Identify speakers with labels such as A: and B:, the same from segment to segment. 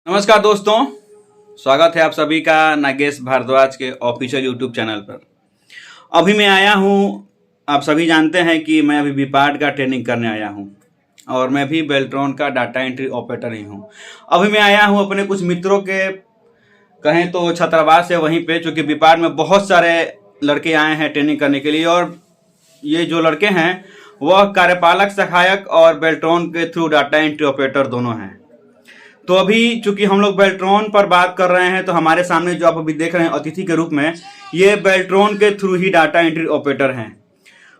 A: नमस्कार दोस्तों, स्वागत है आप सभी का नागेश भारद्वाज के ऑफिशियल यूट्यूब चैनल पर। अभी मैं आया हूँ, आप सभी जानते हैं कि मैं अभी बीपार्ट का ट्रेनिंग करने आया हूँ और मैं भी बेल्ट्रॉन का डाटा एंट्री ऑपरेटर ही हूँ। अभी मैं आया हूँ अपने कुछ मित्रों के कहें तो छात्रावास से वहीं पे, चूँकि बीपार्ट में बहुत सारे लड़के आए हैं ट्रेनिंग करने के लिए और ये जो लड़के हैं वह कार्यपालक सहायक और बेल्ट्रॉन के थ्रू डाटा एंट्री ऑपरेटर दोनों हैं। तो अभी चूंकि हम लोग बेल्ट्रॉन पर बात कर रहे हैं तो हमारे सामने जो आप अभी देख रहे हैं अतिथि के रूप में, ये बेल्ट्रॉन के थ्रू ही डाटा एंट्री ऑपरेटर हैं।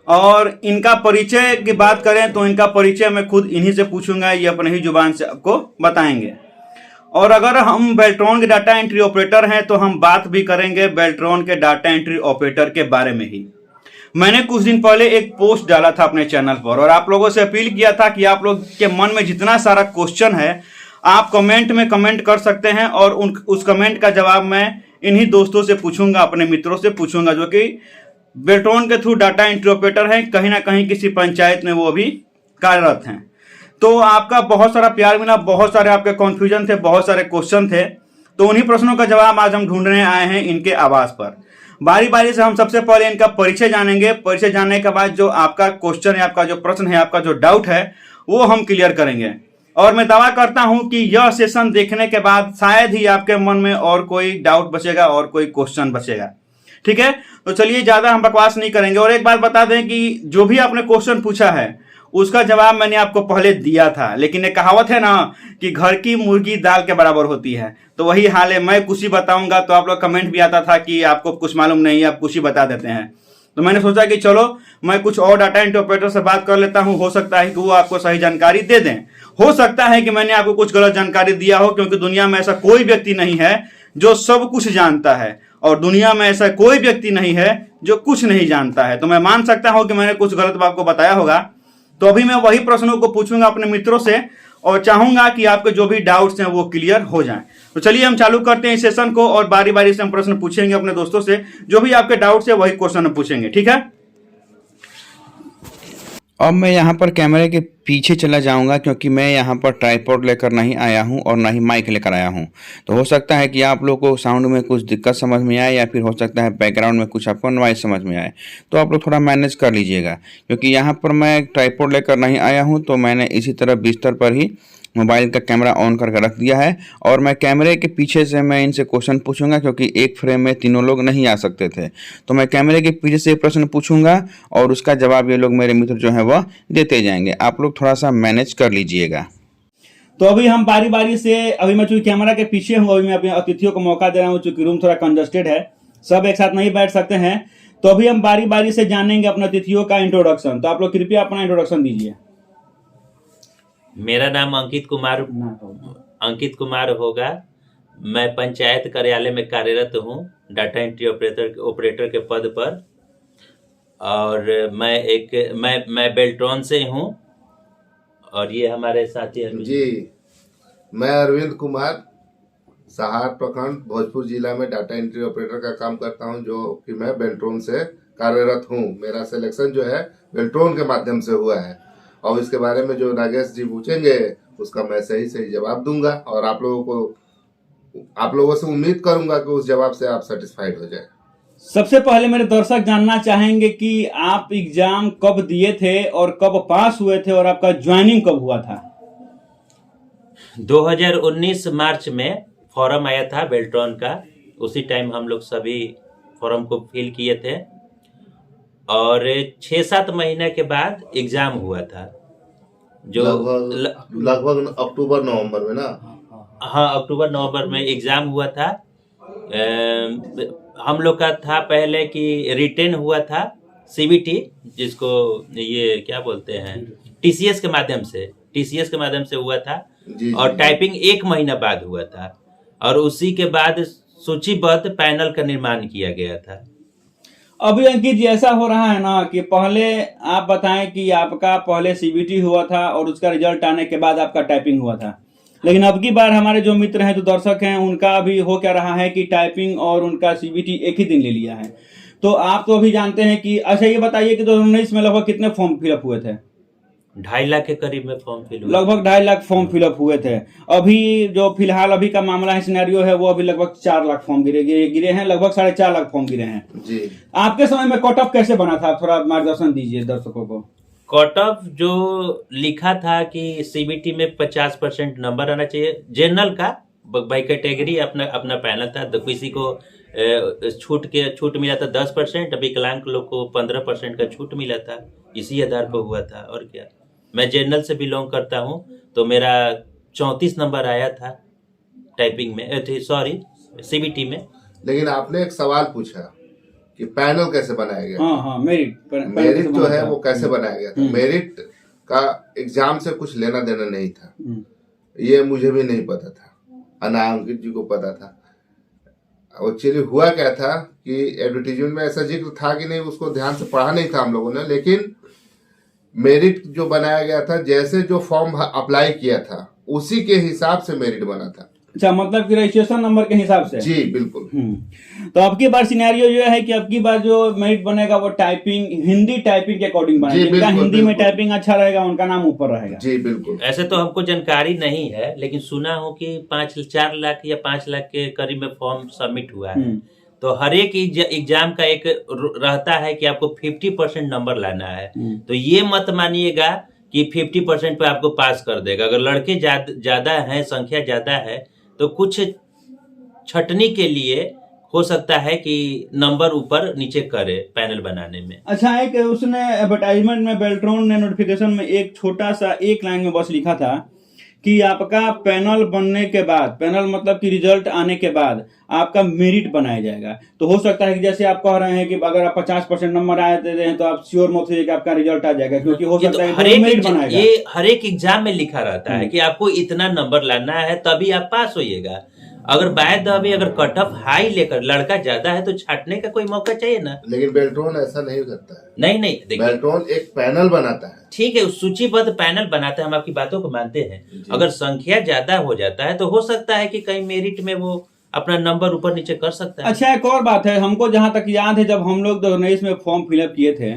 A: और इनका परिचय की बात करें तो इनका परिचय मैं खुद इन्हीं से पूछूंगा, ये अपने ही जुबान से आपको बताएंगे। और अगर हम बेल्ट्रॉन के डाटा एंट्री ऑपरेटर हैं तो हम बात भी करेंगे बेल्ट्रॉन के डाटा एंट्री ऑपरेटर के बारे में ही। मैंने कुछ दिन पहले एक पोस्ट डाला था अपने चैनल पर और आप लोगों से अपील किया था कि आप लोग के मन में जितना सारा क्वेश्चन है आप कमेंट में कमेंट कर सकते हैं और उस कमेंट का जवाब मैं इन्हीं दोस्तों से पूछूंगा, अपने मित्रों से पूछूंगा जो कि बेल्ट्रॉन के थ्रू डाटा एंट्री ऑपरेटर हैं, कहीं ना कहीं किसी पंचायत में वो अभी कार्यरत हैं। तो आपका बहुत सारा प्यार मिला, बहुत सारे आपके कॉन्फ्यूजन थे, बहुत सारे क्वेश्चन थे, तो उन्हीं प्रश्नों का जवाब आज हम ढूंढने आए हैं इनके आवास पर। बारी बारी से हम सबसे पहले इनका परिचय जानेंगे। परिचय जानने के बाद जो आपका क्वेश्चन है, आपका जो प्रश्न है, आपका जो डाउट है वो हम क्लियर करेंगे। और मैं दावा करता हूं कि यह सेशन देखने के बाद शायद ही आपके मन में और कोई डाउट बचेगा और कोई क्वेश्चन बचेगा। ठीक है, तो चलिए ज्यादा हम बकवास नहीं करेंगे। और एक बात बता दें कि जो भी आपने क्वेश्चन पूछा है उसका जवाब मैंने आपको पहले दिया था, लेकिन एक कहावत है ना कि घर की मुर्गी दाल के बराबर होती है, तो वही हाल है। मैं कुछ ही बताऊंगा तो आप लोग कमेंट भी आता था कि आपको कुछ मालूम नहीं, आप कुछ ही बता देते हैं। तो मैंने सोचा कि चलो मैं कुछ और डाटा एंट्री ऑपरेटर से बात कर लेता हूं, हो सकता है कि वो आपको सही जानकारी दे दें। हो सकता है कि मैंने आपको कुछ गलत जानकारी दिया हो, क्योंकि दुनिया में ऐसा कोई व्यक्ति नहीं है जो सब कुछ जानता है और दुनिया में ऐसा कोई व्यक्ति नहीं है जो कुछ नहीं जानता है। तो मैं मान सकता हूं कि मैंने कुछ गलत आपको बताया होगा। तो अभी मैं वही प्रश्नों को पूछूंगा अपने मित्रों से और चाहूंगा कि आपके जो भी डाउट्स हैं वो क्लियर हो जाएं। तो चलिए हम चालू करते हैं इस सेशन को और बारी बारी से हम प्रश्न पूछेंगे अपने दोस्तों से। जो भी आपके डाउट्स है वही क्वेश्चन पूछेंगे, ठीक है। अब मैं यहाँ पर कैमरे के पीछे चला जाऊंगा क्योंकि मैं यहाँ पर ट्राइपॉड लेकर नहीं आया हूँ और ना ही माइक लेकर आया हूँ। तो हो सकता है कि आप लोगों को साउंड में कुछ दिक्कत समझ में आए या फिर हो सकता है बैकग्राउंड में कुछ आपको नॉइस समझ में आए, तो आप लोग थोड़ा मैनेज कर लीजिएगा। क्योंकि यहाँ पर मैं ट्राइपॉड लेकर नहीं आया हूँ तो मैंने इसी तरह बिस्तर पर ही मोबाइल का कैमरा ऑन करके रख दिया है और मैं कैमरे के पीछे से मैं इनसे क्वेश्चन पूछूंगा, क्योंकि एक फ्रेम में तीनों लोग नहीं आ सकते थे। तो मैं कैमरे के पीछे से प्रश्न पूछूंगा और उसका जवाब ये लोग मेरे मित्र जो है वह देते जाएंगे। आप लोग थोड़ा सा मैनेज कर लीजिएगा। तो अभी हम बारी बारी से, अभी मैं चूंकि कैमरा के पीछे हूँ, अभी मैं अपने अतिथियों को मौका दे रहा हूँ, चूंकि रूम थोड़ा कंजस्टेड है, सब एक साथ नहीं बैठ सकते हैं। तो अभी हम बारी बारी से जानेंगे अपने अतिथियों का इंट्रोडक्शन। तो आप लोग कृपया अपना इंट्रोडक्शन दीजिए।
B: मेरा नाम अंकित कुमार होगा। मैं पंचायत कार्यालय में कार्यरत हूँ, डाटा एंट्री ऑपरेटर के पद पर। और मैं बेल्ट्रॉन से हूँ और ये हमारे साथी
C: जी। मैं अरविंद कुमार, सहार प्रखंड भोजपुर जिला में डाटा एंट्री ऑपरेटर का काम करता हूं, जो कि मैं बेल्ट्रॉन से कार्यरत हूं। मेरा सिलेक्शन जो है बेल्ट्रॉन के माध्यम से हुआ है और इसके बारे में जो नागेश जी पूछेंगे उसका मैं सही जवाब दूंगा और आप लोगों से उम्मीद करूंगा कि उस जवाब से आप सेटिस्फाइड हो जाए।
A: सबसे पहले मेरे दर्शक जानना चाहेंगे कि आप एग्जाम कब दिए थे और कब पास हुए थे और आपका ज्वाइनिंग कब हुआ था?
B: 2019 मार्च में फॉर्म आया था बेल्ट्रॉन का, उसी टाइम हम लोग सभी फॉर्म को फिल किए थे और 6-7 महीने के बाद एग्जाम हुआ था, जो
C: लगभग अक्टूबर नवंबर में ना।
B: हाँ, अक्टूबर नवंबर में एग्जाम हुआ था। हम लोग का था पहले कि रिटेन हुआ था, सीबीटी, जिसको ये क्या बोलते हैं, टीसीएस के माध्यम से हुआ था। जी, और टाइपिंग 1 महीना बाद हुआ था और उसी के बाद सूचीबद्ध पैनल का निर्माण किया गया था।
A: अभी अंकित जी ऐसा हो रहा है ना कि पहले आप बताएं कि आपका पहले सीबीटी हुआ था और उसका रिजल्ट आने के बाद आपका टाइपिंग हुआ था, लेकिन अब की बार हमारे जो मित्र हैं, जो दर्शक हैं, उनका अभी हो क्या रहा है कि टाइपिंग और उनका सीबीटी एक ही दिन ले लिया है। तो आप तो अभी जानते हैं कि, अच्छा ये बताइए कि 2019 में लगभग कितने फॉर्म फिलअप हुए थे?
B: 2.5 लाख के करीब में फॉर्म फिल हुआ।
A: लगभग 2.5 लाख फॉर्म फिलअप हुए थे। अभी जो फिलहाल अभी का मामला है, सिनेरियो है, वो अभी लगभग 4 लाख फॉर्म गिरे हैं, लगभग 4.5 लाख फॉर्म गिरे हैं
C: जी।
A: आपके समय में कट ऑफ कैसे बना था, थोड़ा मार्गदर्शन दीजिए दर्शकों को।
B: कट ऑफ जो लिखा था कि सीबीटी में 50% नंबर आना चाहिए, जनरल का बाई कैटेगरी अपना अपना पैनल था। तो किसी को छूट मिला था 10%, विकलांग लोग को 15% का छूट मिला था, इसी आधार पर हुआ था। और क्या, मैं जनरल से बिलोंग करता हूँ, तो मेरा 34 नंबर आया था टाइपिंग में, सॉरी सीबीटी में।
C: लेकिन आपने एक सवाल पूछा कि पैनल कैसे बनाया गया।
A: हाँ,
C: मेरिट जो है वो कैसे बनाया गया था। मेरिट का एग्जाम से कुछ लेना देना नहीं था, ये मुझे भी नहीं पता था, अनायांकित जी को पता था। एक्चुअली हुआ क्या था कि एडवर्टीजमेंट में ऐसा जिक्र था कि नहीं, उसको ध्यान से पढ़ा नहीं था हम लोगों ने। लेकिन मेरिट जो बनाया गया था, जैसे जो फॉर्म अप्लाई किया था उसी के हिसाब से मेरिट बना था।
A: अच्छा, मतलब कि रजिस्ट्रेशन नंबर के हिसाब से।
C: जी बिल्कुल।
A: तो अब की बार सिनेरियो जो है कि अब की बार जो मेरिट बनेगा वो टाइपिंग, हिंदी टाइपिंग के अकॉर्डिंग बनेगा। जिनका हिंदी में टाइपिंग अच्छा रहेगा उनका नाम ऊपर रहेगा। जी
C: बिल्कुल।
B: ऐसे तो हमको जानकारी नहीं है, लेकिन सुना हो कि 4 लाख या 5 लाख के करीब में फॉर्म सबमिट हुआ है। तो हर एक एग्जाम का एक रहता है कि आपको 50% नंबर लाना है। तो ये मत मानिएगा कि 50% पे आपको पास कर देगा। अगर लड़के ज्यादा हैं, संख्या ज्यादा है, तो कुछ छटनी के लिए हो सकता है कि नंबर ऊपर नीचे करे पैनल बनाने में।
A: अच्छा, एक उसने एडवर्टाइजमेंट में, बेल्ट्रॉन ने नोटिफिकेशन में एक छोटा सा एक लाइन में बस लिखा था कि आपका पैनल बनने के बाद, पैनल मतलब कि रिजल्ट आने के बाद आपका मेरिट बनाया जाएगा। तो हो सकता है कि जैसे आप कह रहे हैं कि अगर आप 50% नंबर आए देते हैं तो आप श्योर मत होइए कि आपका रिजल्ट आ जाएगा, क्योंकि हो सकता है कि मेरिट बनाएगा।
B: ये हर एक एग्जाम में लिखा रहता है कि आपको इतना नंबर लाना है तभी आप पास होइएगा। अगर बाय द वे अगर कट ऑफ हाई लेकर लड़का ज्यादा है तो छाटने का कोई मौका चाहिए ना।
C: लेकिन बेल्ट्रॉन ऐसा नहीं करता है।
B: नहीं, देखिए
C: बेल्ट्रॉन एक पैनल बनाता है।
B: ठीक है, सूचीबद्ध पैनल बनाता है, हम आपकी बातों को मानते हैं। अगर संख्या ज्यादा हो जाता है तो हो सकता है कि कहीं मेरिट में वो अपना नंबर ऊपर नीचे कर सकता है।
A: अच्छा, एक और बात है, हमको जहां तक याद है जब हम लोग 2019 में फॉर्म फिलअप किए थे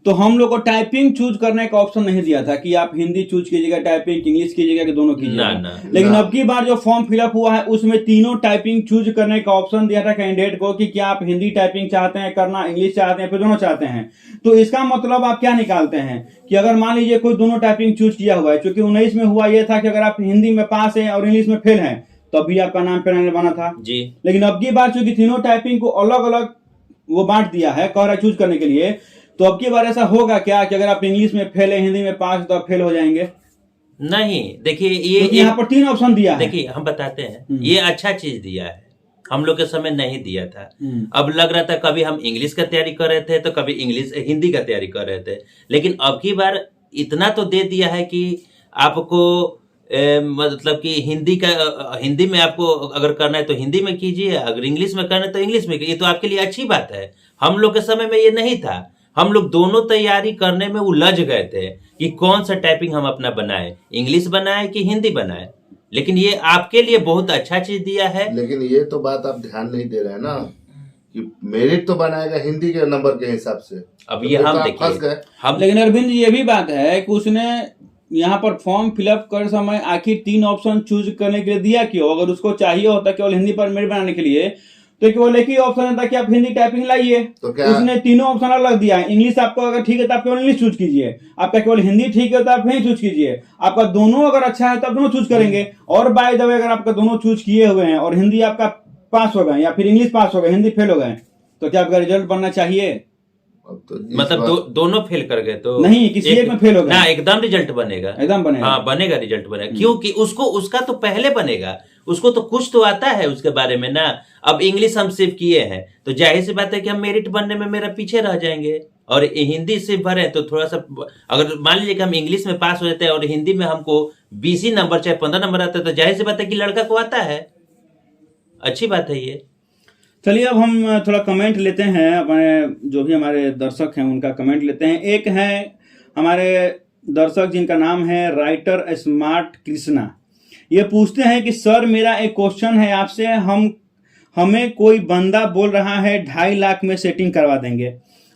A: तो हम लोग को टाइपिंग चूज करने का ऑप्शन नहीं दिया था कि आप हिंदी चूज कीजिएगा, टाइपिंग इंग्लिश कीजिएगा, कि दोनों कीजिएगा। लेकिन अब की बार जो फॉर्म फिलअप हुआ है उसमें तीनों टाइपिंग चूज करने का ऑप्शन दिया था कैंडिडेट को कि क्या आप हिंदी टाइपिंग चाहते हैं करना, इंग्लिश चाहते हैं, फिर दोनों चाहते हैं। तो इसका मतलब आप क्या निकालते हैं कि अगर मान लीजिए कोई दोनों टाइपिंग चूज किया हुआ है, क्योंकि 19 में हुआ यह था कि अगर आप हिंदी में पास है और इंग्लिश में फेल है तभी आपका नाम पैनल बना था
B: जी।
A: लेकिन अब की बार चूंकि तीनों टाइपिंग को अलग अलग वो बांट दिया है, कह रहा है चूज करने के लिए, तो अब की बार ऐसा होगा क्या कि अगर आप इंग्लिश में फेल है, हिंदी में पास तो आप फेल हो जाएंगे?
B: नहीं, देखिए ये
A: यहाँ पर 3 ऑप्शन दिया है।
B: देखिए हम बताते हैं, ये अच्छा चीज दिया है, हम लोग के समय नहीं दिया था। अब लग रहा था कभी हम इंग्लिश का तैयारी कर रहे थे तो कभी हिंदी का तैयारी कर रहे थे, लेकिन अब की बार इतना तो दे दिया है कि आपको मतलब कि हिंदी में आपको अगर करना है तो हिंदी में कीजिए, अगर इंग्लिश में करना है तो इंग्लिश में कीजिए। ये तो आपके लिए अच्छी बात है। हम लोग के समय में ये नहीं था, हम लोग दोनों तैयारी करने में उलझ गए थे कि कौन सा टाइपिंग हम अपना बनाए, इंग्लिश बनाए कि हिंदी बनाए। लेकिन ये आपके लिए बहुत अच्छा चीज दिया है।
C: लेकिन ये तो बात आप ध्यान नहीं दे रहे हैं ना कि मेरिट तो बनाएगा हिंदी के नंबर के हिसाब से।
B: अब ये हम देखिए,
A: लेकिन अरविंद ये भी बात है कि उसने यहाँ पर फॉर्म फिलअप कर समय आखिर 3 ऑप्शन चूज करने के लिए दिया क्यों? अगर उसको चाहिए होता केवल हिंदी पर मेरिट बनाने के लिए तो केवल एक ही ऑप्शन था कि आप हिंदी टाइपिंग लाइए, तो उसने तीनों ऑप्शन अलग दिया है। इंग्लिश आपको अगर ठीक है तो आप केवल इंग्लिश चूज कीजिए, आपका केवल हिंदी ठीक है तो आप नहीं चूज कीजिए, आपका दोनों अगर अच्छा है तो आप दोनों चूज करेंगे। और बाय द वे अगर आपका दोनों चूज किए हुए हैं और हिंदी आपका पास हो गए या फिर इंग्लिश पास हो गए, हिंदी फेल हो गए, तो क्या आपका रिजल्ट बनना चाहिए?
C: तो
B: मतलब दोनों फेल कर गए तो
A: नहीं, किसी एक में फेल हो गए
B: ना, एकदम रिजल्ट बनेगा,
A: एकदम बनेगा।
B: हाँ बनेगा, रिजल्ट बनेगा, क्योंकि उसका तो पहले बनेगा, उसको तो कुछ तो आता है उसके बारे में ना। अब इंग्लिश हम सिर्फ किए हैं तो जाहिर सी बात है कि हम मेरिट बनने में मेरा पीछे रह जाएंगे, और हिंदी सिर्फ भरे तो थोड़ा सा, अगर मान लीजिए कि हम इंग्लिश में पास हो जाते हैं और हिंदी में हमको 20 ही नंबर चाहे 15 नंबर आता है, तो जाहिर सी बात है कि लड़का को आता है, अच्छी बात है ये।
A: चलिए अब हम थोड़ा कमेंट लेते हैं, अपने जो भी हमारे दर्शक हैं उनका कमेंट लेते हैं। एक है हमारे दर्शक जिनका नाम है राइटर स्मार्ट कृष्णा, ये पूछते हैं कि सर मेरा एक क्वेश्चन है आपसे, हमें कोई बंदा बोल रहा है 2.5 लाख में सेटिंग करवा देंगे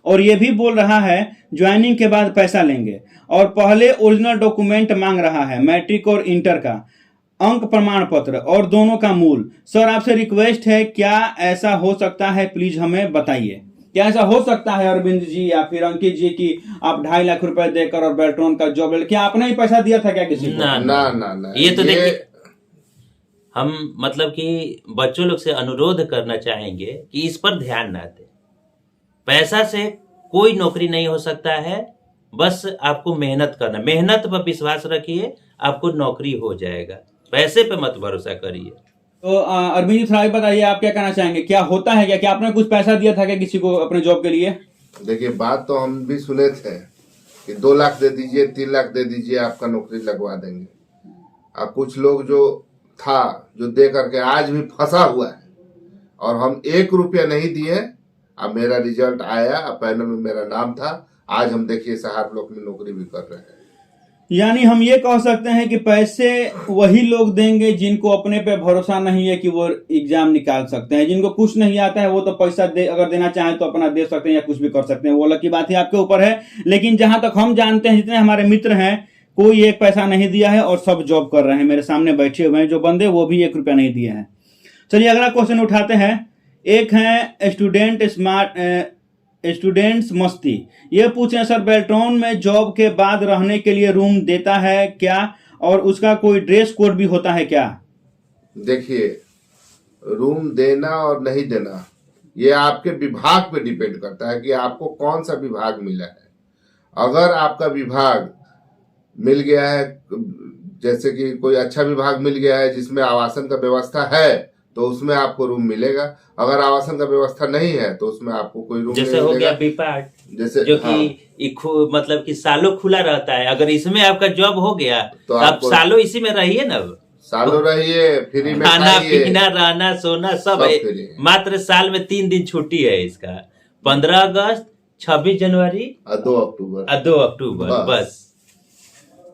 A: और ये भी बोल रहा है ज्वाइनिंग के बाद पैसा लेंगे, और पहले ओरिजिनल डॉक्यूमेंट मांग रहा है, मैट्रिक और इंटर का अंक प्रमाण पत्र और दोनों का मूल। सर आपसे रिक्वेस्ट है, क्या ऐसा हो सकता है, प्लीज हमें बताइए। क्या ऐसा हो सकता है अरविंद जी या फिर अंकित जी की आप 2.5 लाख रुपए देकर और बेल्ट्रॉन का जॉब ले, क्या आपने ही पैसा दिया था क्या किसी को?
C: ना
B: ये तो देखिए, हम मतलब कि बच्चों लोग से अनुरोध करना चाहेंगे कि इस पर ध्यान ना दें। पैसा से कोई नौकरी नहीं हो सकता है, बस आपको मेहनत करना, मेहनत पर विश्वास रखिए, आपको नौकरी हो जाएगा। पैसे पे मत भरोसा करिए।
A: तो अरविंद जी थोड़ा बताइए, आप क्या कहना चाहेंगे, क्या होता है क्या आपने कुछ पैसा दिया था क्या किसी को अपने जॉब के लिए?
C: देखिए, बात तो हम भी सुने थे कि 2 लाख दे दीजिए, 3 लाख दे दीजिए, आपका नौकरी लगवा देंगे। अब कुछ लोग जो दे करके आज भी फंसा हुआ है, और हम 1 रुपया नहीं दिए। अब मेरा रिजल्ट आया, अब पैनल में मेरा नाम था, आज हम देखिए सहार ब्लॉक में नौकरी भी कर रहे हैं।
A: यानी हम ये कह सकते हैं कि पैसे वही लोग देंगे जिनको अपने पे भरोसा नहीं है कि वो एग्जाम निकाल सकते हैं। जिनको कुछ नहीं आता है वो तो पैसा अगर देना चाहें तो अपना दे सकते हैं या कुछ भी कर सकते हैं, वो अलग की बात है, आपके ऊपर है। लेकिन जहां तक हम जानते हैं, जितने हमारे मित्र हैं, कोई 1 पैसा नहीं दिया है और सब जॉब कर रहे हैं। मेरे सामने बैठे हुए हैं जो बंदे, वो भी 1 रुपया नहीं दिए हैं। चलिए अगला क्वेश्चन उठाते हैं। एक है स्टूडेंट्स मस्ती, ये पूछे सर बेल्ट्रॉन में जॉब के बाद रहने के लिए रूम देता है क्या, और उसका कोई ड्रेस कोड भी होता है क्या?
C: देखिए, रूम देना और नहीं देना ये आपके विभाग पे डिपेंड करता है कि आपको कौन सा विभाग मिला है। अगर आपका विभाग मिल गया है, जैसे कि कोई अच्छा विभाग मिल गया है जिसमें आवासन का व्यवस्था है, तो उसमें आपको रूम मिलेगा। अगर आवासन का व्यवस्था नहीं है तो उसमें आपको कोई रूम
B: जैसे
C: नहीं
B: हो
C: मिलेगा।
B: गया बीपार्ट,
C: जैसे
B: जो कि मतलब कि सालों खुला रहता है। अगर इसमें आपका जॉब हो गया तो आप सालों इसी में रहिए ना,
C: सालों रहिए, फ्री में
B: खाना
C: खाइए,
B: पीना रहना सोना सब है। मात्र साल में 3 दिन छुट्टी है इसका, 15 अगस्त, 26 जनवरी
C: और 2 अक्टूबर
B: बस।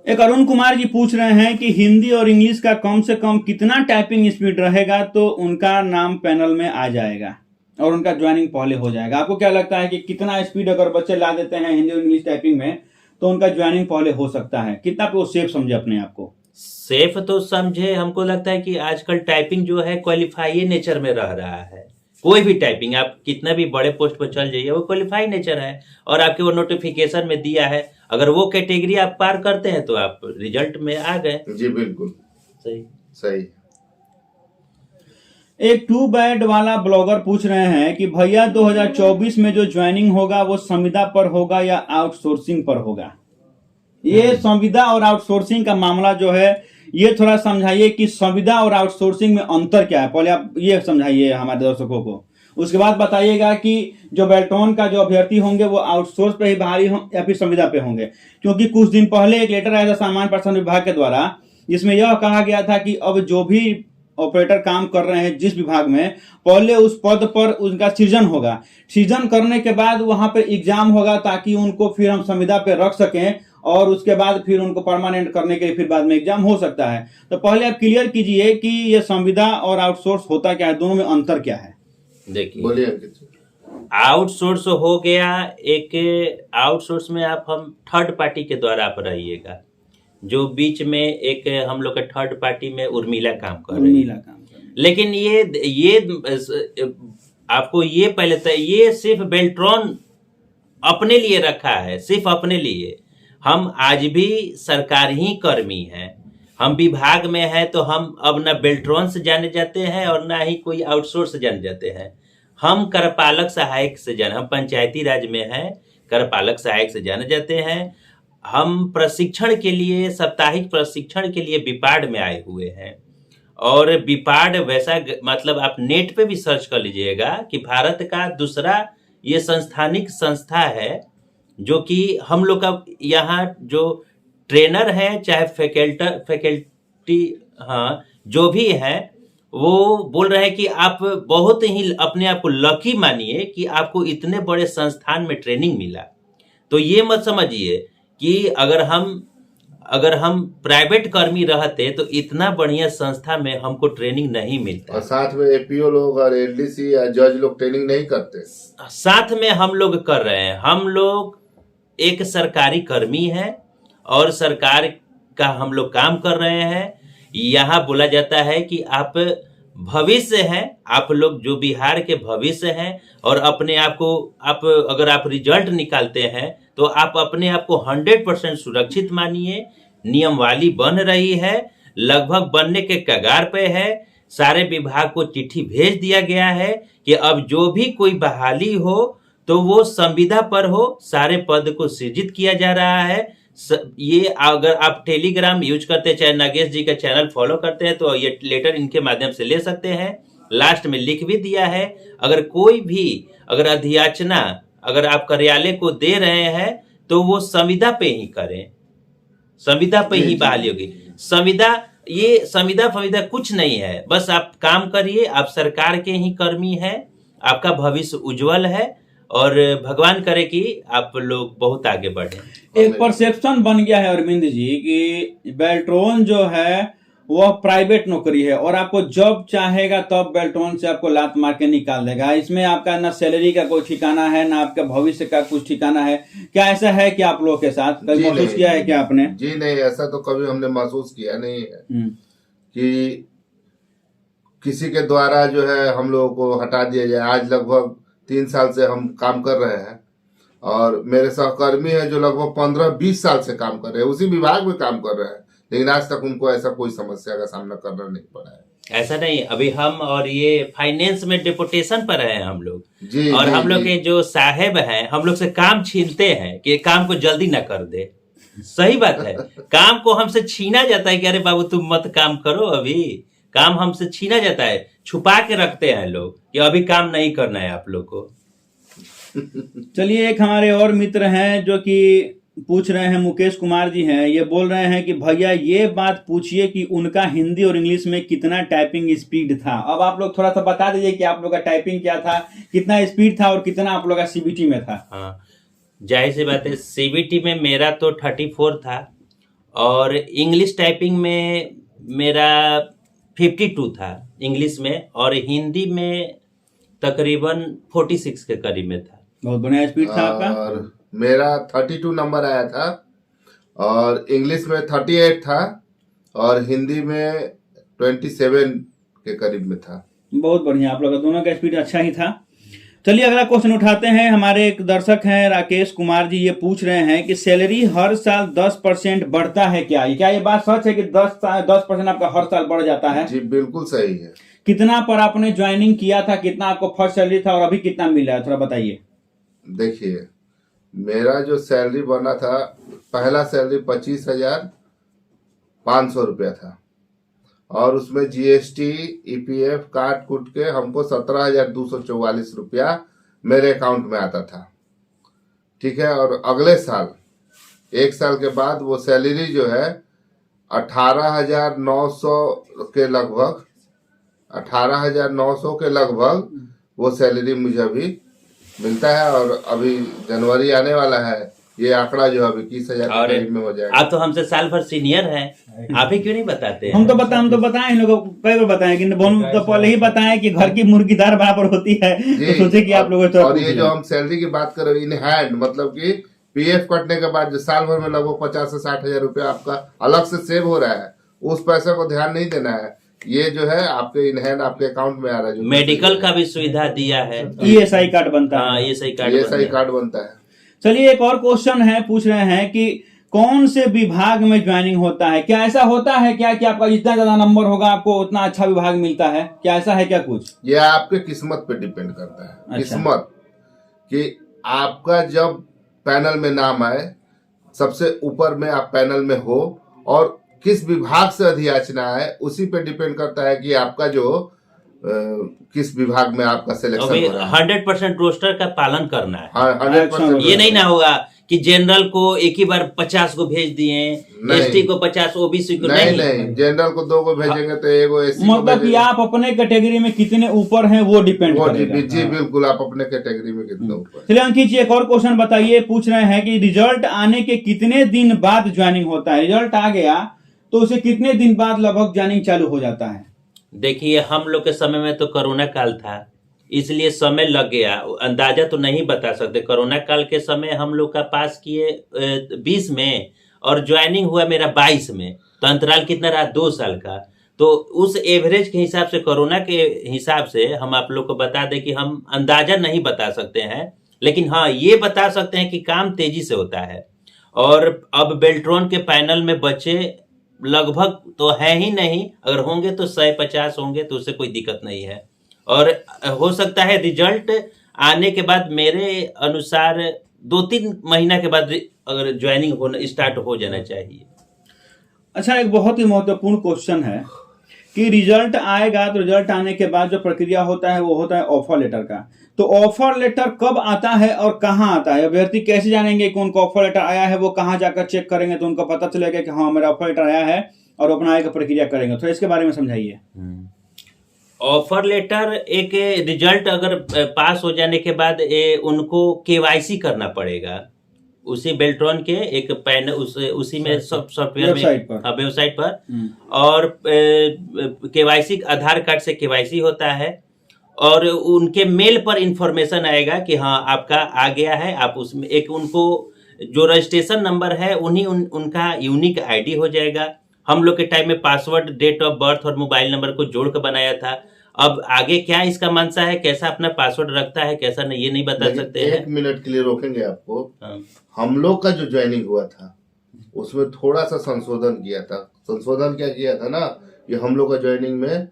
A: एक अरुण कुमार जी पूछ रहे हैं कि हिंदी और इंग्लिश का कम से कम कितना टाइपिंग स्पीड रहेगा तो उनका नाम पैनल में आ जाएगा और उनका ज्वाइनिंग पहले हो जाएगा। आपको क्या लगता है कि कितना स्पीड अगर बच्चे ला देते हैं हिंदी और इंग्लिश टाइपिंग में तो उनका ज्वाइनिंग पहले हो सकता है? कितना पे वो सेफ समझे अपने आप को?
B: सेफ तो समझे, हमको लगता है कि आजकल टाइपिंग जो है क्वालिफाई नेचर में रह रहा है। कोई भी टाइपिंग आप कितना भी बड़े पोस्ट पर चल जाइए, वो क्वालिफाई नेचर है और आपके वो नोटिफिकेशन में दिया है। अगर वो कैटेगरी आप पार करते हैं तो आप रिजल्ट में आ गए।
C: जी बिल्कुल सही।
A: एक टू बैड वाला ब्लॉगर पूछ रहे हैं कि भैया 2024 में जो ज्वाइनिंग होगा वो संविदा पर होगा या आउटसोर्सिंग पर होगा? ये संविदा और आउटसोर्सिंग का मामला जो है, ये थोड़ा समझाइए कि संविदा और आउटसोर्सिंग में अंतर क्या है। पहले आप ये समझाइए हमारे दर्शकों को, उसके बाद बताइएगा कि जो बेल्ट्रॉन का जो अभ्यर्थी होंगे वो आउटसोर्स पे ही बहाली हों या फिर संविदा पे होंगे। क्योंकि कुछ दिन पहले एक लेटर आया था सामान्य प्रशासन विभाग के द्वारा, जिसमें यह कहा गया था कि अब जो भी ऑपरेटर काम कर रहे हैं जिस विभाग में, पहले उस पद पर उनका सृजन होगा, सृजन करने के बाद वहां पे एग्जाम होगा ताकि उनको फिर हम संविदा पे रख सकें और उसके बाद फिर उनको परमानेंट करने के लिए फिर बाद में एग्जाम हो सकता है। तो पहले आप क्लियर कीजिए कि ये संविदा और आउटसोर्स होता क्या है, दोनों में अंतर क्या है?
B: देखिए,
C: बोलिए।
B: आउटसोर्स हो गया, एक आउटसोर्स में हम थर्ड पार्टी के द्वारा आप रहिएगा, जो बीच में एक हम लोग के थर्ड पार्टी में उर्मिला काम कर रही है। लेकिन ये आपको ये पहले तो ये सिर्फ बेल्ट्रॉन अपने लिए रखा है, सिर्फ अपने लिए। हम आज भी सरकार ही कर्मी हैं, हम विभाग में हैं, तो हम अब ना बेल्ट्रॉन से जाने जाते हैं और ना ही कोई आउटसोर्स से जाने जाते हैं। हम कार्यपालक सहायक से हम पंचायती राज में हैं, कार्यपालक सहायक से जाने जाते हैं। हम प्रशिक्षण के लिए, साप्ताहिक प्रशिक्षण के लिए बीपाड में आए हुए हैं। और बीपाड वैसा मतलब आप नेट पे भी सर्च कर लीजिएगा कि भारत का दूसरा ये संस्थानिक संस्था है जो कि हम लोग का यहाँ जो ट्रेनर है चाहे फैकल्टी जो भी है, वो बोल रहे हैं कि आप बहुत ही अपने आप को लकी मानिए कि आपको इतने बड़े संस्थान में ट्रेनिंग मिला। तो ये मत समझिए कि अगर हम अगर हम प्राइवेट कर्मी रहते तो इतना बढ़िया संस्था में हमको ट्रेनिंग नहीं मिलता।
C: और साथ में एपीओ लोग और एलडीसी या जज लोग ट्रेनिंग नहीं करते।
B: साथ में हम लोग कर रहे हैं। हम लोग एक सरकारी कर्मी है और सरकार का हम लोग काम कर रहे हैं। यहाँ बोला जाता है कि आप भविष्य हैं, आप लोग जो बिहार के भविष्य हैं और अपने आप को आप अगर आप रिजल्ट निकालते हैं तो आप अपने आप को 100% सुरक्षित मानिए। नियमवाली बन रही है, लगभग बनने के कगार पे है। सारे विभाग को चिट्ठी भेज दिया गया है कि अब जो भी कोई बहाली हो तो वो संविदा पर हो, सारे पद को सृजित किया जा रहा है। ये अगर आप टेलीग्राम यूज करते हैं, चाहे नागेश जी का चैनल फॉलो करते हैं, तो ये लेटर इनके माध्यम से ले सकते हैं। लास्ट में लिख भी दिया है, अगर कोई भी अगर अधियाचना अगर आप कार्यालय को दे रहे हैं तो वो संविदा पे ही करें, संविदा पे ही बहाली होगी। संविदा ये संविदा फविदा कुछ नहीं है, बस आप काम करिए। आप सरकार के ही कर्मी हैं, आपका भविष्य उज्जवल है और भगवान करे कि आप लोग बहुत आगे बढ़े।
A: एक परसेप्शन बन गया है अरविंद जी कि बेल्ट्रॉन जो है वह प्राइवेट नौकरी है और आपको जब चाहेगा तब बेल्ट्रॉन से आपको लात मार के निकाल देगा। इसमें आपका ना सैलरी का कोई ठिकाना है, ना आपका भविष्य का कुछ ठिकाना है। क्या ऐसा है कि आप लोगों के साथ कभी महसूस किया है क्या आपने?
C: जी नहीं, ऐसा तो कभी हमने महसूस किया नहीं है कि किसी के द्वारा जो है हम लोगों को हटा दिया जाए। आज लगभग 3 साल से हम काम कर रहे हैं और मेरे सहकर्मी हैं जो लगभग 15-20 साल से काम कर रहे हैं, उसी विभाग में काम कर रहे हैं, लेकिन आज तक उनको ऐसा कोई समस्या का सामना करना नहीं पड़ा है।
B: ऐसा नहीं, अभी हम और ये फाइनेंस में डिपुटेशन पर हैं हम लोग
C: जी,
B: और
C: जी,
B: हम लोग
C: जी।
B: के जो साहेब हैं हम लोग से काम छीनते हैं कि काम को जल्दी ना कर दे। सही बात है, काम को हमसे छीना जाता है कि अरे बाबू तुम मत काम करो, अभी काम हमसे छीना जाता है, छुपा के रखते हैं लोग कि अभी काम नहीं करना है आप लोग को।
A: चलिए, एक हमारे और मित्र हैं जो कि पूछ रहे हैं, मुकेश कुमार जी हैं, ये बोल रहे हैं कि भैया ये बात पूछिए कि उनका हिंदी और इंग्लिश में कितना टाइपिंग स्पीड था। अब आप लोग थोड़ा सा बता दीजिए कि आप लोग का टाइपिंग क्या था, कितना स्पीड था और कितना आप लोग का सीबीटी में था।
B: हाँ, जाहिर सी बात है, सीबीटी में मेरा तो 34 था और इंग्लिश टाइपिंग में मेरा 52 था इंग्लिश में, और हिंदी में तकरीबन 46 के करीब में था।
A: बहुत बढ़िया स्पीड था आपका।
C: और मेरा 32 नंबर आया था और इंग्लिश में 38 था और हिंदी में 27 के करीब में था।
A: बहुत बढ़िया, आप लोग का दोनों का स्पीड अच्छा ही था। चलिए अगला क्वेश्चन उठाते हैं। हमारे एक दर्शक हैं राकेश कुमार जी, ये पूछ रहे हैं कि सैलरी हर साल 10% बढ़ता है क्या? ये बात सच है कि 10% आपका हर साल बढ़ जाता है?
C: जी बिल्कुल सही है।
A: कितना पर आपने ज्वाइनिंग किया था, कितना आपको फर्स्ट सैलरी था और अभी कितना मिला है, थोड़ा बताइए।
C: देखिए, मेरा जो सैलरी बना था, पहला सैलरी 25,500 रुपया था और उसमें जीएसटी ईपीएफ काट कूट के हमको 17,244 रुपया मेरे अकाउंट में आता था। ठीक है, और अगले साल 1 साल के बाद वो सैलरी जो है 18,900 के लगभग 18,900 के लगभग वो सैलरी मुझे अभी मिलता है। और अभी जनवरी आने वाला है, ये आंकड़ा जो अभी 21,000 के करीब में हो जाएगा।
B: आप तो हमसे साल भर सीनियर हैं, आप ही क्यों नहीं बताते?
A: हम तो बताएं, इन लोगों को कई बार बताएं कि तो पहले ही बताएं कि घर की मुर्गी दार बराबर होती है, तो सोचे कि आप लोगों
C: और ये जो हम सैलरी की बात कर रहे हैं इन हैंड, मतलब कि पीएफ कटने के बाद जो साल भर में लगभग 50 से 60,000 रुपया आपका अलग से सेव हो रहा है, उस पैसे को ध्यान नहीं देना है। ये जो है आपके इन हैंड आपके अकाउंट में आ रहा है।
B: मेडिकल का भी सुविधा दिया है,
A: ईएसआई कार्ड बनता है।
B: ईएसआई
C: कार्ड बनता है।
A: चलिए एक और क्वेश्चन है, पूछ रहे हैं कि कौन से विभाग में ज्वाइनिंग होता है? क्या ऐसा होता है क्या कि आपका जितना ज्यादा नंबर होगा आपको उतना अच्छा विभाग मिलता है? क्या ऐसा है क्या कुछ?
C: ये आपके किस्मत पे डिपेंड करता है।
A: अच्छा।
C: किस्मत कि आपका जब पैनल में नाम आए, सबसे ऊपर में आप पैनल में हो और किस विभाग से अधियाचना है, उसी पे डिपेंड करता है कि आपका जो किस विभाग में आपका सिलेक्शन हो रहा है।
B: 100% रोस्टर का पालन करना है।
C: 100%
B: ये नहीं ना होगा कि जनरल को एक ही बार 50 को भेज दिए,
C: नहीं।
B: एसटी को 50, ओबीसी को
C: नहीं नहीं, जनरल को 2 को भेजेंगे तो 1 एससी को
A: मतलब कि
C: भेजेंगे।
A: आप अपने कैटेगरी में कितने ऊपर हैं वो डिपेंड
C: वो
A: करेगा।
C: जी बिल्कुल, आप अपने कैटेगरी में कितने ऊपर।
A: चलिए अंकित जी, एक और क्वेश्चन बताइए। पूछ रहे हैं कि रिजल्ट आने के कितने दिन बाद ज्वाइनिंग होता है? रिजल्ट आ गया तो उसे कितने दिन बाद लगभग ज्वाइनिंग चालू हो जाता है?
B: देखिए, हम लोग के समय में तो कोरोना काल था, इसलिए समय लग गया, अंदाजा तो नहीं बता सकते। कोरोना काल के समय हम लोग का पास किए 20 में और ज्वाइनिंग हुआ मेरा 22 में, तो अंतराल कितना रहा? 2 साल का। तो उस एवरेज के हिसाब से, कोरोना के हिसाब से हम आप लोग को बता दें कि हम अंदाजा नहीं बता सकते हैं, लेकिन हाँ ये बता सकते हैं कि काम तेजी से होता है। और अब बेल्ट्रॉन के पैनल में बच्चे लगभग तो है ही नहीं, अगर होंगे तो 150 होंगे, तो उससे कोई दिक्कत नहीं है। और हो सकता है रिजल्ट आने के बाद, मेरे अनुसार 2-3 महीना के बाद अगर ज्वाइनिंग होना स्टार्ट हो जाना चाहिए।
A: अच्छा, एक बहुत ही महत्वपूर्ण क्वेश्चन है कि रिजल्ट आएगा तो रिजल्ट आने के बाद जो प्रक्रिया होता है वो होता है ऑफर लेटर का। तो ऑफर लेटर कब आता है और कहाँ आता है? अभ्यर्थी कैसे जानेंगे कि उनको ऑफर लेटर आया है? वो कहाँ जाकर चेक करेंगे तो उनको पता चलेगा कि हाँ मेरा ऑफर लेटर आया है, और अपना आगे का प्रक्रिया करेंगे? तो इसके बारे में समझाइए।
B: ऑफर लेटर, एक रिजल्ट अगर पास हो जाने के बाद उनको केवाईसी करना पड़ेगा उसी बेल्ट्रॉन के एक पैन उसी में सॉफ्टवेयर में, वेबसाइट पर। और केवाईसी आधार कार्ड से केवाईसी होता है, और उनके मेल पर इंफॉर्मेशन आएगा कि हाँ आपका आ गया है। आप उसमें एक उनको जो रजिस्ट्रेशन नंबर है उनका यूनिक आईडी हो जाएगा। हम लोग के टाइम में पासवर्ड, डेट ऑफ बर्थ और मोबाइल नंबर को जोड़ कर बनाया था। अब आगे क्या इसका मंशा है, कैसा अपना पासवर्ड रखता है, कैसा नहीं, ये नहीं बता सकते हैं।
C: 1 मिनट के लिए रोकेंगे आपको।
B: हाँ।
C: हम लोग का जो ज्वाइनिंग हुआ था उसमें थोड़ा सा संशोधन किया था। संशोधन क्या किया था ना, कि हम लोग का ज्वाइनिंग में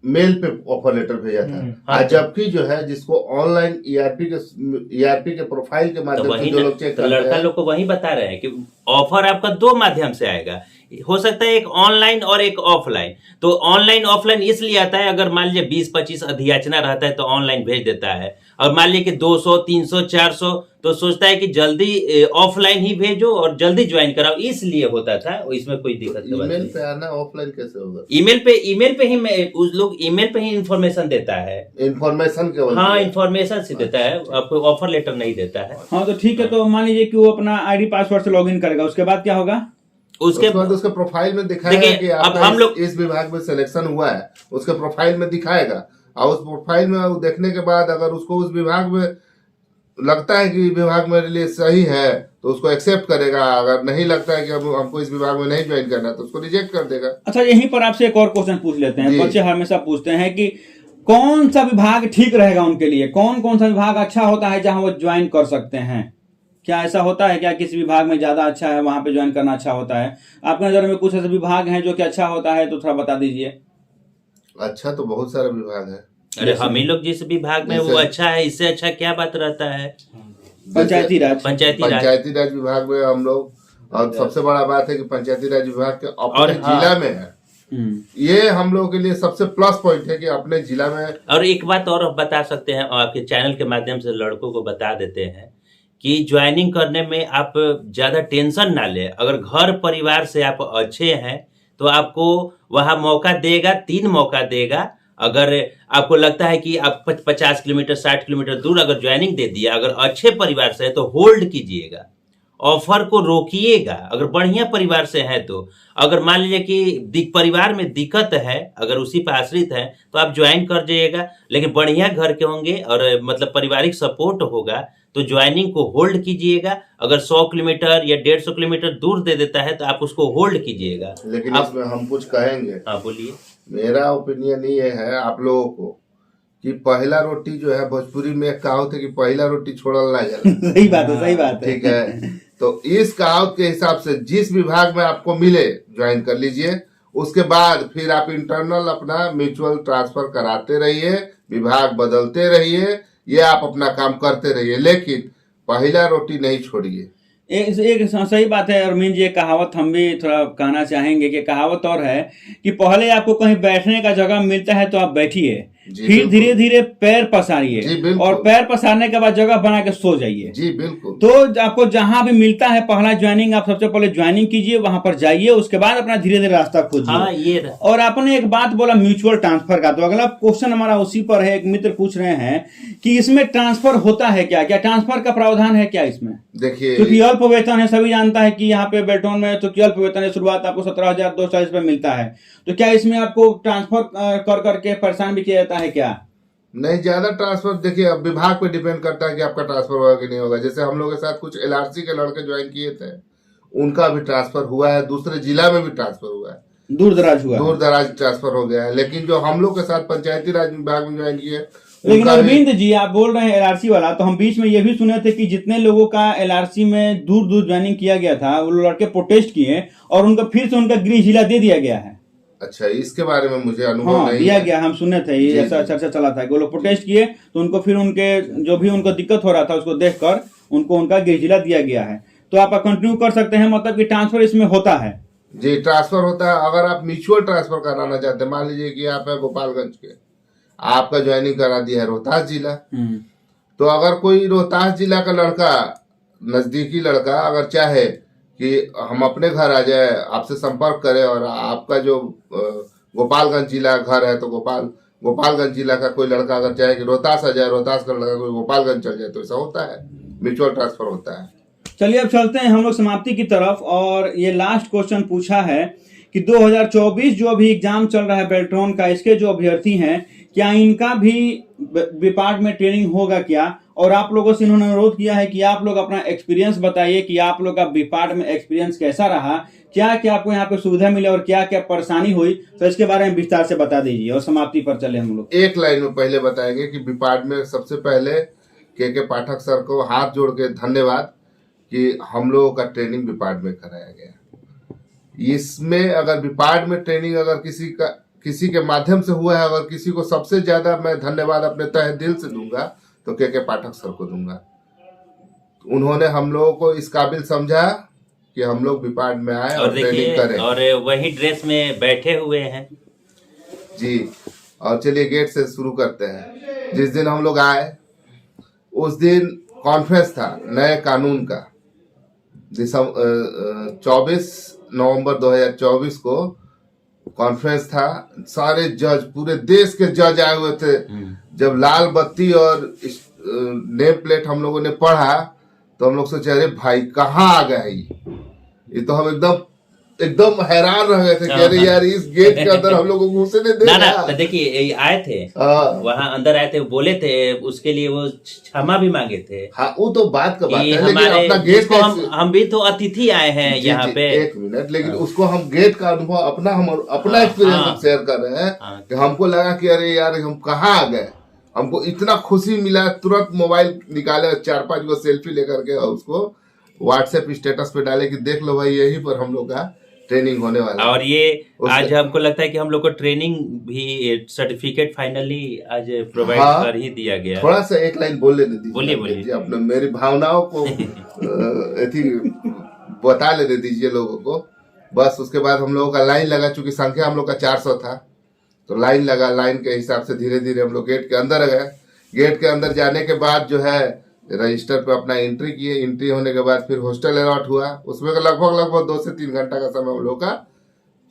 C: मेल पे ऑफर लेटर भेजा था।
B: हाँ।
C: जबकि जो है जिसको ऑनलाइन ईआरपी के प्रोफाइल के माध्यम से जो लोग चेक करते
B: लड़का
C: हैं,
B: लोग को वही बता रहे हैं कि ऑफर आपका 2 माध्यम से आएगा। हो सकता है एक ऑनलाइन और एक ऑफलाइन। तो ऑनलाइन ऑफलाइन इसलिए आता है, अगर मान लीजिए 20-25 अधियाचना रहता है तो ऑनलाइन भेज देता है, और मान लीजिए कि 200, 300, 400 तो सोचता है कि जल्दी ऑफलाइन ही भेजो और जल्दी ज्वाइन कराओ, इसलिए होता था। इसमें कोई दिक्कत नहीं।
C: ईमेल पे आना ऑफलाइन कैसे होगा?
B: ईमेल पे ही उस लोग ईमेल पे ही इंफॉर्मेशन देता है।
C: इंफॉर्मेशन केवल,
B: हाँ, इंफॉर्मेशन से देता है, आपको ऑफर लेटर नहीं देता है।
A: हाँ तो ठीक है, तो मान लीजिए कि वो अपना आईडी पासवर्ड से लॉगिन करेगा, उसके बाद क्या होगा?
C: उसके बाद उसके प्रोफाइल में दिखाएगा कि आपका हम लोग इस विभाग में सिलेक्शन हुआ है, उसके प्रोफाइल में दिखाएगा। और उस प्रोफाइल में देखने के बाद अगर उसको उस विभाग में लगता है कि विभाग मेरे लिए सही है तो उसको एक्सेप्ट करेगा। अगर नहीं लगता है कि हमको इस विभाग में नहीं ज्वाइन करना तो उसको रिजेक्ट कर देगा।
A: अच्छा, यहीं पर आपसे एक और क्वेश्चन पूछ लेते हैं। बच्चे हमेशा पूछते हैं कि कौन सा विभाग ठीक रहेगा उनके लिए, कौन कौन सा विभाग अच्छा होता है जहां वो ज्वाइन कर सकते हैं? क्या ऐसा होता है क्या, किसी विभाग में ज्यादा अच्छा है वहां पे ज्वाइन करना अच्छा होता है? आपके नजर में कुछ ऐसे विभाग हैं जो कि अच्छा होता है, तो थोड़ा बता दीजिए।
C: अच्छा तो बहुत सारे विभाग है।
B: अरे हम ही लोग जिस विभाग में वो अच्छा है, इससे अच्छा क्या बात रहता है?
A: पंचायती राज
C: विभाग में हम लोग, और सबसे बड़ा बात है कि पंचायती राज विभाग के अपने जिला में है। ये हम लोगों के लिए सबसे प्लस पॉइंट है कि अपने जिला में।
B: और एक बात और बता सकते हैं, आपके चैनल के माध्यम से लड़कों को बता देते हैं कि ज्वाइनिंग करने में आप ज्यादा टेंशन ना ले। अगर घर परिवार से आप अच्छे हैं तो आपको वहां मौका देगा, 3 मौका देगा। अगर आपको लगता है कि आप 50 किलोमीटर 60 किलोमीटर दूर अगर ज्वाइनिंग दे दिया, अगर अच्छे परिवार से है तो होल्ड कीजिएगा, ऑफर को रोकिएगा। अगर बढ़िया परिवार से है तो, अगर मान लीजिए कि परिवार में दिक्कत है, अगर उसी पर आश्रित है तो आप ज्वाइन कर जाइएगा। लेकिन बढ़िया घर के होंगे और मतलब पारिवारिक सपोर्ट होगा तो ज्वाइनिंग को होल्ड कीजिएगा। अगर 100 किलोमीटर या 150 किलोमीटर दूर दे देता है तो आप उसको होल्ड कीजिएगा।
C: लेकिन इसमें हम कुछ कहेंगे।
B: हाँ बोलिए।
C: मेरा ओपिनियन ये है आप लोगों को कि पहला रोटी जो है, भोजपुरी में एक कहावत है कि पहला रोटी छोड़ल ना जाए।
A: सही बात है, सही बात है।
C: ठीक है, तो इस कहावत के हिसाब से जिस विभाग में आपको मिले ज्वाइन कर लीजिए। उसके बाद फिर आप इंटरनल अपना म्यूचुअल ट्रांसफर कराते रहिए, विभाग बदलते रहिए, ये आप अपना काम करते रहिए, लेकिन पहला रोटी नहीं छोड़िए।
A: एक सही बात है अरविंद जी। कहावत हम भी थोड़ा कहना चाहेंगे कि कहावत और है कि पहले आपको कहीं बैठने का जगह मिलता है तो आप बैठिए,
C: जी,
A: फिर
C: बिल्कुल।
A: धीरे धीरे पैर
C: जी,
A: पसारिए
C: बिल्कुल।
A: और पैर पसारने के बाद जगह बना के सो जाइए।
C: जी बिल्कुल।
A: तो आपको जहां भी मिलता है पहला ज्वाइनिंग, आप सबसे पहले ज्वाइनिंग कीजिए, वहां पर जाइए, उसके बाद अपना धीरे धीरे रास्ता खोजिए।
B: हाँ ये
A: और आपने एक बात बोला म्यूचुअल ट्रांसफर का, तो अगला क्वेश्चन हमारा उसी पर है। एक मित्र पूछ रहे हैं कि इसमें ट्रांसफर होता है क्या, क्या ट्रांसफर का प्रावधान है क्या इसमें?
C: देखिए
A: क्योंकि अल्प वेतन है, सभी जानता है कि यहाँ पे बेल्टोन में तो अल्प वेतन है, शुरुआत आपको 17,240 रुपये मिलता है। तो क्या इसमें आपको ट्रांसफर कर करके परेशान भी किया जाता है क्या?
C: नहीं, ज्यादा ट्रांसफर देखिए अब विभाग पे डिपेंड करता है कि आपका ट्रांसफर होगा कि नहीं होगा। जैसे हम लोग के साथ कुछ एलआरसी के लड़के ज्वाइन किए थे, उनका भी ट्रांसफर हुआ है, दूसरे जिला में भी ट्रांसफर हुआ है,
A: दूर दराज हुआ है।
C: दूर दराज ट्रांसफर हो गया है। लेकिन जो हम लोग के साथ पंचायती राज विभाग में ज्वाइन किए,
A: लेकिन
C: उनका भी
A: अरविंद जी आप बोल रहे हैं एलआरसी वाला, तो हम बीच में ये भी सुने थे कि जितने लोगों का एलआरसी में दूर दूर ज्वाइनिंग किया गया था, वो लड़के प्रोटेस्ट किए और उनका फिर से उनका गृह जिला दे दिया गया है।
C: अच्छा, इसके बारे में मुझे अनुभव
A: हाँ,
C: नहीं
A: दिया
C: है।
A: गया, हम सुने थे, ये
C: जी,
A: ऐसा
C: जी।
A: चर्चा चला था कि वो लोग प्रोटेस्ट किए तो उनको फिर उनके जो भी उनको दिक्कत हो रहा था उसको देखकर उनको उनका गृह जिला दिया गया है। तो आप कंटिन्यू कर सकते हैं, मतलब कि ट्रांसफर इसमें होता है।
C: जी, ट्रांसफर होता है। अगर आप म्यूचुअल ट्रांसफर कराना चाहते हैं, मान लीजिए कि आप है गोपालगंज के, आपका ज्वाइनिंग करा दिया है रोहतास जिला, तो अगर कोई रोहतास जिला का लड़का, नजदीकी लड़का अगर चाहे कि हम अपने घर आ जाए, आपसे संपर्क करें, और आपका जो गोपालगंज जिला घर है, तो गोपालगंज जिला का कोई लड़का अगर चाहे कि रोहतास आ जाए, रोहतास का लड़का कोई गोपालगंज चल जाए, तो ऐसा होता है, म्यूचुअल ट्रांसफर होता है।
A: चलिए अब चलते हैं हम लोग समाप्ति की तरफ। और ये लास्ट क्वेश्चन पूछा है कि 2024 जो अभी एग्जाम चल रहा है बेल्ट्रॉन का, इसके जो अभ्यर्थी हैं, क्या इनका भी विपार्ट में ट्रेनिंग होगा क्या? और आप लोगों से इन्होंने अनुरोध किया है कि आप लोग अपना एक्सपीरियंस बताइए कि आप लोग का विपार्ट में एक्सपीरियंस कैसा रहा, क्या क्या आपको यहाँ पे सुविधा मिले और क्या क्या परेशानी हुई, तो इसके बारे में विस्तार से बता दीजिए और समाप्ति पर चले हम लोग।
C: एक लाइन में पहले बताएंगे कि विपार्ट में सबसे पहले के पाठक सर को हाथ जोड़ के धन्यवाद कि हम लोगों का ट्रेनिंग विपार्ट में कराया गया। इसमें अगर विपार्ट में ट्रेनिंग अगर किसी के माध्यम से हुआ है, अगर किसी को सबसे ज्यादा मैं धन्यवाद अपने तहे दिल से दूंगा तो के पाठक सर को दूंगा। उन्होंने हम लोगों को इस काबिल समझा कि हम लोग विपार्ट में आए और ट्रेनिंग करें,
B: और वही ड्रेस में बैठे हुए हैं
C: जी। और चलिए गेट से शुरू करते हैं। जिस दिन हम लोग आए उस दिन कॉन्फ्रेंस था नए कानून का, 24 नवंबर 2024 को कॉन्फ्रेंस था। सारे जज, पूरे देश के जज आए हुए थे। जब लाल बत्ती और नेम प्लेट हम लोगों ने पढ़ा तो हम लोग सोचे अरे भाई कहाँ आ गया ये तो हम एकदम हैरान रह गए थे कि अरे यार इस गेट के अंदर हम लोगों को घुसने दे
B: ना देखिए आए थे वहाँ अंदर आए थे, बोले थे उसके लिए वो क्षमा भी मांगे थे।
C: हाँ, वो तो बात का बात है, लेकिन
B: हमारे
C: अपना गेट
B: को हम भी तो अतिथि आए हैं यहाँ पे।
C: एक मिनट, लेकिन उसको हम गेट का अनुभव अपना एक्सपीरियंस हम शेयर कर रहे हैं कि हमको लगा कि अरे यार हम कहाँ आ गए। हमको इतना खुशी मिला, तुरंत मोबाइल निकाले, 4-5 को सेल्फी लेकर के और उसको व्हाट्सएप स्टेटस पे डाले कि देख लो भाई यहीं पर हम लोग का ट्रेनिंग होने वाला है।
B: और ये आज हमको लगता है कि हम लोग को ट्रेनिंग भी सर्टिफिकेट फाइनली आज प्रोवाइड कर ही दिया गया।
C: थोड़ा सा एक लाइन बोल लेने दीजिए,
B: बोलिए
C: अपने मेरी भावनाओं को बता लेने दीजिए लोगों को। बस उसके बाद हम लोगों का लाइन लगा, चूंकि संख्या हम लोग का 400 था तो लाइन लगा। लाइन के हिसाब से धीरे धीरे हम लोग गेट के अंदर गए। गेट के अंदर जाने के बाद जो है रजिस्टर पे अपना एंट्री किए। एंट्री होने के बाद फिर हॉस्टल अलॉट हुआ। उसमें लगभग 2 से 3 घंटा का समय हम लोग का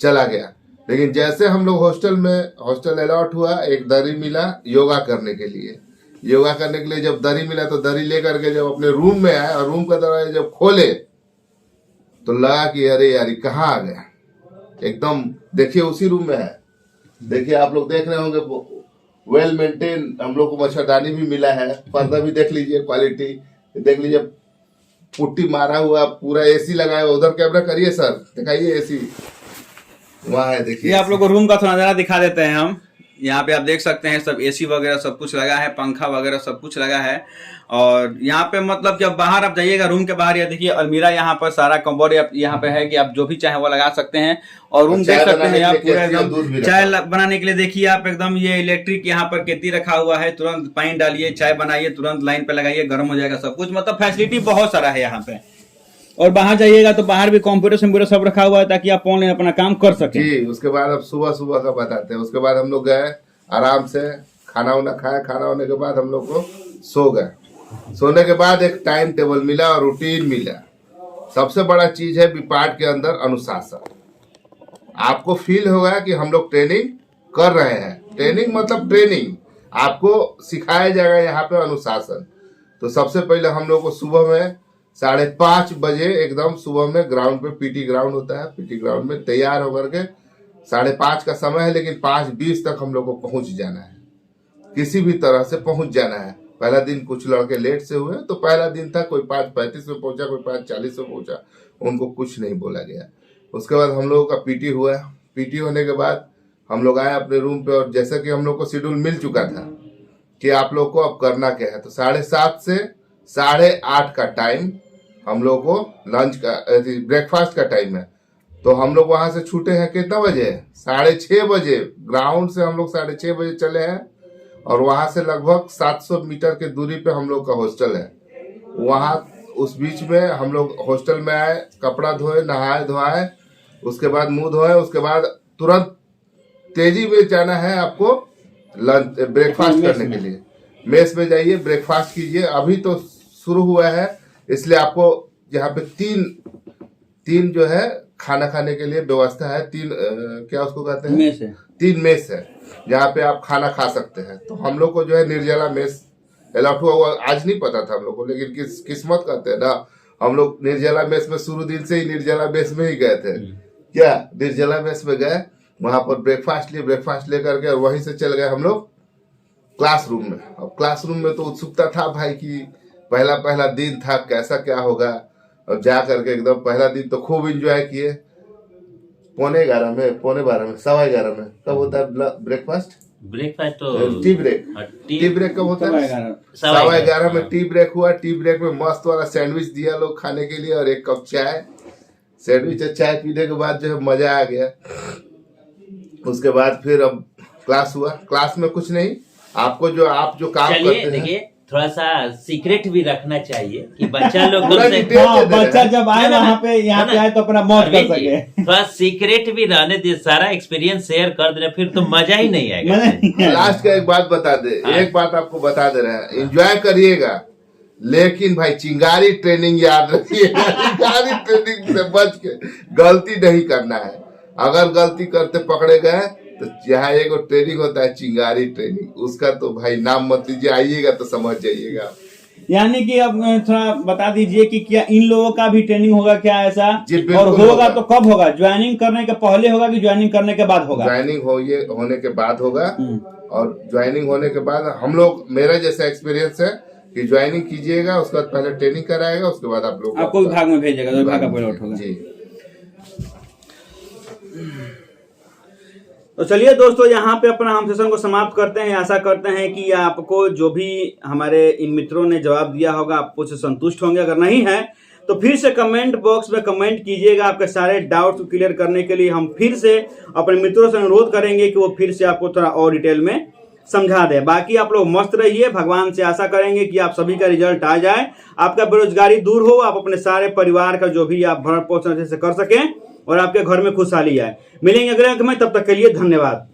C: चला गया। लेकिन जैसे हम लोग हॉस्टल अलॉट हुआ, एक दरी मिला योगा करने के लिए। योगा करने के लिए जब दरी मिला तो दरी लेकर के जब अपने रूम में आए और रूम का दरवाजा जब खोले तो लगा कि अरे यार कहाँ आ गया। एकदम देखिए उसी रूम में है, देखिए आप लोग देख रहे होंगे वेल मेंटेन। हम लोग को मच्छरदानी भी मिला है, पर्दा भी देख लीजिए, क्वालिटी देख लीजिए, पुट्टी मारा हुआ, पूरा एसी लगाया हुआ। उधर कैमरा करिए सर, दिखाइए एसी वहाँ है, देखिए।
A: ये आप लोग को रूम का थोड़ा नजारा दिखा देते हैं हम। यहाँ पे आप देख सकते हैं सब एसी वगैरह सब कुछ लगा है, पंखा वगैरह सब कुछ लगा है। और यहाँ पे मतलब जब बाहर आप जाइएगा रूम के बाहर, ये देखिए अलमीरा यहाँ पर सारा कम्बोर्ड यहाँ पे है कि आप जो भी चाहे वो लगा सकते हैं। और रूम देख सकते हैं आप पूरा एकदम चाय बनाने के लिए। देखिए आप एकदम ये इलेक्ट्रिक यहाँ पर केतली रखा हुआ है, तुरंत पानी डालिए, चाय बनाइए, तुरंत लाइन पे लगाइए, गर्म हो जाएगा सब कुछ। मतलब फैसिलिटी बहुत सारा है यहाँ पे। और बाहर जाइएगा तो बाहर भी कंप्यूटर सब रखा हुआ है ताकि आप ऑनलाइन अपना काम कर सकें।
C: जी, उसके बाद अब सुबह का बताते हैं। उसके बाद हम लोग गए, आराम से खाना वाना खाया, खाना होने के बाद हम लोग को सो गए। सोने के बाद एक टाइम टेबल मिला और रूटीन मिला। सबसे बड़ा चीज है विपाट के अंदर अनुशासन। आपको फील होगा कि हम लोग ट्रेनिंग कर रहे हैं। ट्रेनिंग मतलब ट्रेनिंग, आपको सिखाया जाएगा यहाँ पे अनुशासन। तो सबसे पहले हम लोग को सुबह में 5:30 बजे एकदम सुबह में ग्राउंड पे, पीटी ग्राउंड होता है, पीटी ग्राउंड में तैयार होकर के 5:30 का समय है, लेकिन 5:20 तक हम लोग को पहुंच जाना है। किसी भी तरह से पहुंच जाना है। पहला दिन कुछ लड़के लेट से हुए, तो पहला दिन था, कोई 5:35 में पहुंचा, कोई 5:40 में पहुंचा, उनको कुछ नहीं बोला गया। उसके बाद हम लोगों का पीटी हुआ। पीटी होने के बाद हम लोग आए अपने रूम पे, और जैसे कि हम लोग को शेड्यूल मिल चुका था कि आप लोग को अब करना क्या है, तो 7:30 से 8:30 का टाइम हम लोग को लंच का, ब्रेकफास्ट का टाइम है। तो हम लोग वहां से छूटे हैं कितना बजे? 6:30 बजे। ग्राउंड से हम लोग 6:30 बजे चले हैं, और वहां से लगभग 700 मीटर की दूरी पे हम लोग का हॉस्टल है। वहां उस बीच में हम लोग हॉस्टल में आए, कपड़ा धोए, नहाए धोआए, उसके बाद मुंह धोए, उसके बाद तुरंत तेजी में जाना है आपको लंच ब्रेकफास्ट करने के लिए। मेस में जाइए, ब्रेकफास्ट कीजिए। अभी तो शुरू हुआ है, इसलिए आपको यहाँ पे तीन जो है खाना खाने के लिए व्यवस्था है। क्या उसको कहते हैं?
A: मेस है।
C: 3 मेस है जहाँ पे आप खाना खा सकते हैं। तो हम लोग को जो है निर्जला मेस अलॉट हुआ। आज नहीं पता था हम लोग को, लेकिन किस्मत कहते हैं ना, हम लोग निर्जला मेस में शुरू दिन से ही निर्जला मेस में ही गए थे। क्या निर्जला मेस में गए, वहां पर ब्रेकफास्ट लेकर के, और वहीं से चल गए हम लोग क्लासरूम में। अब क्लासरूम में तो उत्सुकता था भाई कि पहला दिन था, कैसा क्या होगा। और जा करके एकदम पहला दिन तो खूब एंजॉय किए। 11:15 में, 12:15 में, 11:15 में कब होता है ब्रेकफास्ट?
B: तो
C: टी ब्रेक कब होता है? 11:15 में टी ब्रेक हुआ। टी ब्रेक में मस्त वाला सैंडविच दिया लोग खाने के लिए, और 1 कप चाय। सैंडविच और चाय पीने के बाद जो है मजा आ गया। उसके बाद फिर अब क्लास हुआ। क्लास में कुछ नहीं, आपको जो आप जो काम करते हैं,
B: देखिए थोड़ा सा सीक्रेट भी रखना चाहिए कि बच्चा लोग
A: बच्चा जब आए वहाँ पे, यहाँ पे आए तो अपना मौज कर सके।
B: थोड़ा सीक्रेट भी रहने दे, सारा एक्सपीरियंस शेयर कर दे, फिर तो मजा ही नहीं आएगा।
C: लास्ट का एक बात बता दे, एक बात आपको बता दे रहे हैं, एंजॉय करिएगा, लेकिन भाई चिंगारी ट्रेनिंग याद रखिएगा। चिंगारी ट्रेनिंग से बच के गलती नहीं करना है। अगर गलती करते पकड़े गए तो यहाँ एक ट्रेनिंग होता है चिंगारी ट्रेनिंग, उसका तो भाई नाम मत लीजिए, आइएगा तो समझ जाइएगा।
A: यानी कि अब थोड़ा बता दीजिए कि क्या इन लोगों का भी ट्रेनिंग होगा क्या ऐसा?
C: जी,
A: और होगा तो कब होगा? ज्वाइनिंग करने के पहले होगा कि ज्वाइनिंग करने के बाद होगा?
C: ज्वाइनिंग होने के बाद होगा। और ज्वाइनिंग होने के बाद हम लोग, मेरा जैसा एक्सपीरियंस है कि ज्वाइनिंग कीजिएगा, उसके बाद पहले ट्रेनिंग कराएगा, उसके बाद आप लोग
A: आपको विभाग में भेजेगा, तो विभाग का पायलट होगा
C: जी।
A: तो चलिए दोस्तों, यहाँ पे अपना हम सेशन को समाप्त करते हैं। आशा करते हैं कि आपको जो भी हमारे इन मित्रों ने जवाब दिया होगा, आपको से संतुष्ट होंगे। अगर नहीं है तो फिर से कमेंट बॉक्स में कमेंट कीजिएगा। आपके सारे डाउट्स को क्लियर करने के लिए हम फिर से अपने मित्रों से अनुरोध करेंगे कि वो फिर से आपको थोड़ा और डिटेल में समझा दे। बाकी आप लोग मस्त रहिए। भगवान से आशा करेंगे कि आप सभी का रिजल्ट आ जाए, आपका बेरोजगारी दूर हो, आप अपने सारे परिवार का जो भी आप भरण पोषण अच्छे से कर सकें, और आपके घर में खुशहाली आए। मिलेंगे अगले अंक में, तब तक के लिए धन्यवाद।